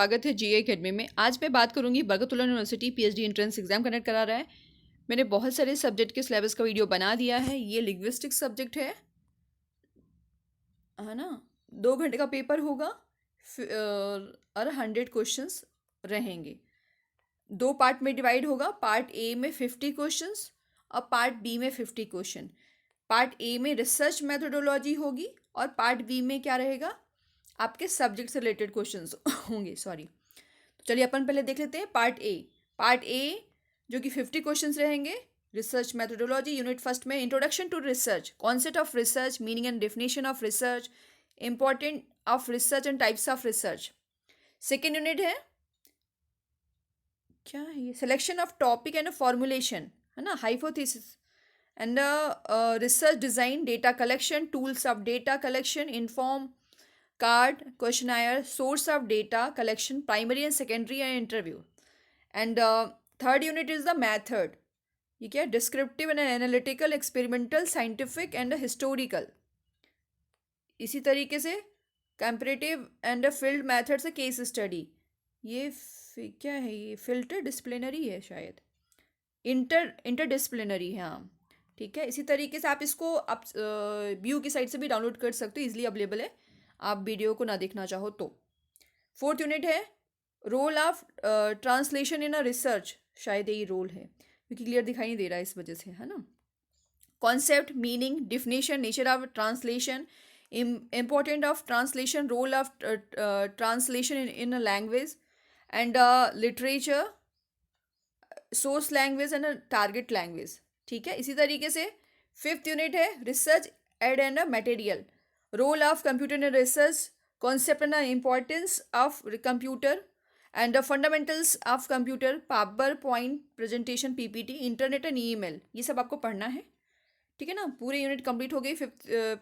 स्वागत है जीए एकेडमी में। आज मैं बात करूंगी Barkatullah university PhD entrance exam conduct करा रहा है। मैंने बहुत सारे सब्जेक्ट के सिलेबस का वीडियो बना दिया है। ये लिंग्विस्टिक्स सब्जेक्ट है ना। 2 घंटे का पेपर होगा और 100 क्वेश्चंस रहेंगे। 2 पार्ट में डिवाइड होगा। पार्ट ए में 50 क्वेश्चंस और पार्ट बी में 50 क्वेश्चन। पार्ट ए में रिसर्च मेथोडोलॉजी होगी और पार्ट बी में क्या रहेगा, आपके सब्जेक्ट से रिलेटेड क्वेश्चंस होंगे। सॉरी, तो चलिए अपन पहले देख लेते हैं पार्ट ए जो कि 50 क्वेश्चंस रहेंगे। रिसर्च मेथोडोलॉजी यूनिट फर्स्ट में introduction to research, concept of research, meaning and definition of research, important of research and types of research. Second unit है क्या है ये, selection of topic and formulation, है ना, hypothesis and research design, data collection, tools of data collection, inform card, questionnaire, source of data collection, primary and secondary and interview. And third unit is the method. ये क्या, descriptive and analytical, experimental, scientific and historical. इसी तरीके से comparative and field method से case study. ये क्या है, ये फिल्टर डिसिप्लिनरी है शायद, इंटरडिसिप्लिनरी है, हाँ ठीक है। इसी तरीके से आप इसको आप व्यू की साइट से भी डाउनलोड कर सकते हो, इजीली अवेलेबल है, आप वीडियो को ना देखना चाहो तो। फोर्थ यूनिट है role of translation in a research, शायद यही रोल है क्योंकि क्लियर दिखाई नहीं दे रहा है इस वजह से, है ना। Concept, meaning, definition, nature of translation, important of translation, role of translation in a language and literature, source language and target language, ठीक है। इसी तरीके से फिफ्थ यूनिट है research aid and material, role of computer in research, concept and importance of computer and the fundamentals of computer, power point presentation, PPT, internet and email, ये सब आपको पढ़ना है, ठीक है ना। पूरे यूनिट कंप्लीट हो गई।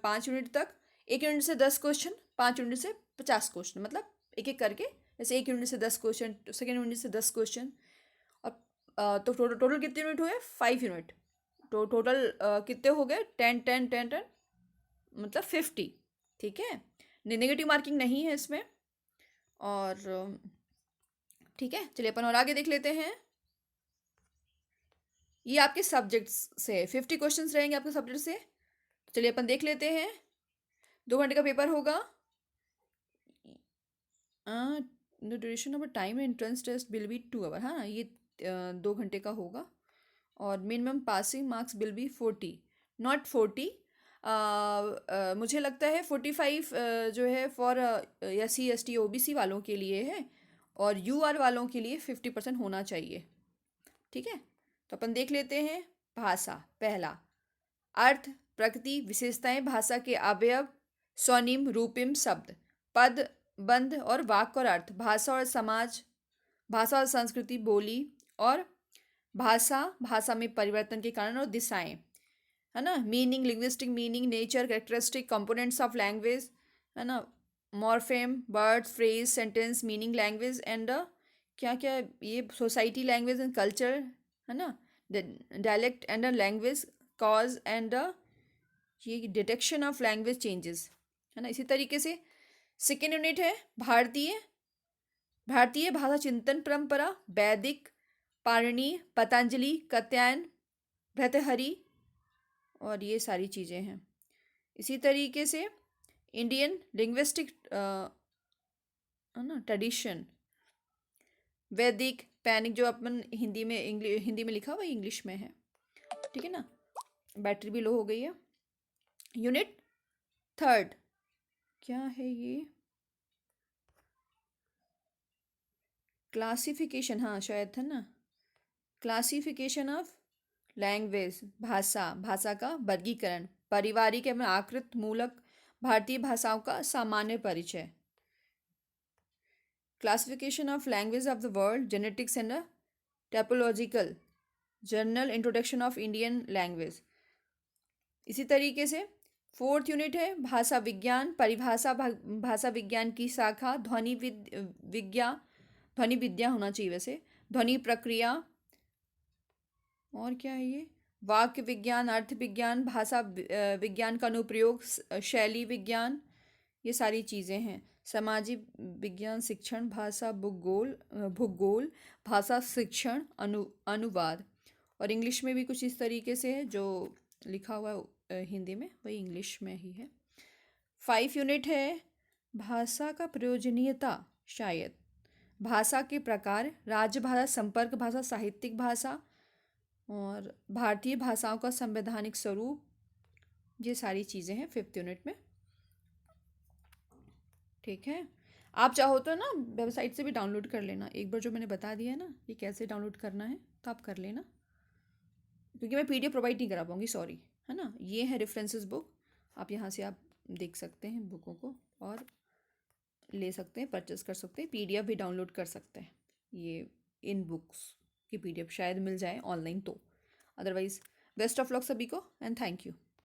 5 यूनिट तक, एक यूनिट से 10 क्वेश्चन, 5 यूनिट से 50 क्वेश्चन, मतलब एक एक करके, जैसे एक यूनिट से 10 क्वेश्चन, सेकेंड यूनिट से 10 क्वेश्चन। और तो टोटल कितने यूनिट हुए, 5 यूनिट। तो टोटल कितने हो गए, 10 10 10 10, मतलब 50, ठीक है। नेगेटिव मार्किंग नहीं है इसमें। और ठीक है, चलिए अपन और आगे देख लेते हैं। ये आपके सब्जेक्ट्स से 50 क्वेश्चंस रहेंगे आपके सब्जेक्ट से। चलिए अपन देख लेते हैं। 2 घंटे का पेपर होगा। The duration of time entrance test will be 2 hour, हाँ ये 2 घंटे का होगा। और minimum passing marks will be 40, not 40। मुझे लगता है 45 जो है फॉर SC ST OBC वालों के लिए है, और UR वालों के लिए 50% होना चाहिए, ठीक है। तो अपन देख लेते हैं। भाषा, पहला, अर्थ, प्रकृति, विशेषताएं, भाषा के अवयव, स्वनिम, रूपिम, शब्द, पद, बंध और वाक्य और अर्थ, भाषा और समाज, भाषा और संस्कृति, बोली और भाषा, भाषा में परिवर्तन के कारण और दिशाएं, है ना। Meaning, linguistic meaning, nature, characteristic, components of language, है ना। Morpheme, word, phrase, sentence, meaning, language and क्या क्या, ये सोसाइटी, लैंग्वेज एंड कल्चर, है ना। Dialect and language, cause and ये डिटेक्शन ऑफ लैंग्वेज चेंजेस, है ना। इसी तरीके से सेकेंड यूनिट है भारतीय भाषा चिंतन परंपरा, वैदिक, पाणिनि, पतंजलि, कात्यायन, भर्तृहरि, और ये सारी चीज़ें हैं। इसी तरीके से इंडियन लिंग्विस्टिक, है ना, ट्रेडिशन, वैदिक, पैनिक, जो अपन हिंदी में लिखा हुआ इंग्लिश में है, ठीक है ना। बैटरी भी लो हो गई है। यूनिट थर्ड क्या है ये, क्लासिफिकेशन, हाँ शायद था ना, क्लासिफिकेशन ऑफ लैंग्वेज, भाषा का वर्गीकरण, पारिवारिक एवं आकृत मूलक भारतीय भाषाओं का सामान्य परिचय, classification of language of the world, genetics and typological, journal introduction of Indian language. इसी तरीके से फोर्थ यूनिट है भाषा विज्ञान, परिभाषा, भाषा विज्ञान की शाखा, ध्वनि विद्या होना चाहिए वैसे, ध्वनि प्रक्रिया, और क्या है ये, वाक्य विज्ञान, अर्थ विज्ञान, भाषा विज्ञान का अनुप्रयोग, शैली विज्ञान, ये सारी चीज़ें हैं। सामाजिक विज्ञान शिक्षण, भाषा भूगोल, भाषा शिक्षण, अनुवाद। और इंग्लिश में भी कुछ इस तरीके से है जो लिखा हुआ है हिंदी में, वही इंग्लिश में ही है। 5 यूनिट है भाषा का प्रयोजनीयता, शायद भाषा के प्रकार, राजभाषा, संपर्क भाषा, साहित्यिक भाषा और भारतीय भाषाओं का संवैधानिक स्वरूप। ये सारी चीज़ें हैं 5th यूनिट में। ठीक है, आप चाहो तो ना वेबसाइट से भी डाउनलोड कर लेना, एक बार जो मैंने बता दिया है ना कि कैसे डाउनलोड करना है तो आप कर लेना, क्योंकि मैं पीडीएफ प्रोवाइड नहीं करा पाऊँगी, सॉरी, है ना। ये है रेफरेंसेस बुक, आप यहाँ से आप देख सकते हैं बुकों को और ले सकते हैं, परचेस कर सकते हैं, पीडीएफ भी डाउनलोड कर सकते हैं। ये इन बुक्स की पीडीएफ शायद मिल जाए ऑनलाइन तो, अदरवाइज़ बेस्ट ऑफ लक सभी को एंड थैंक यू।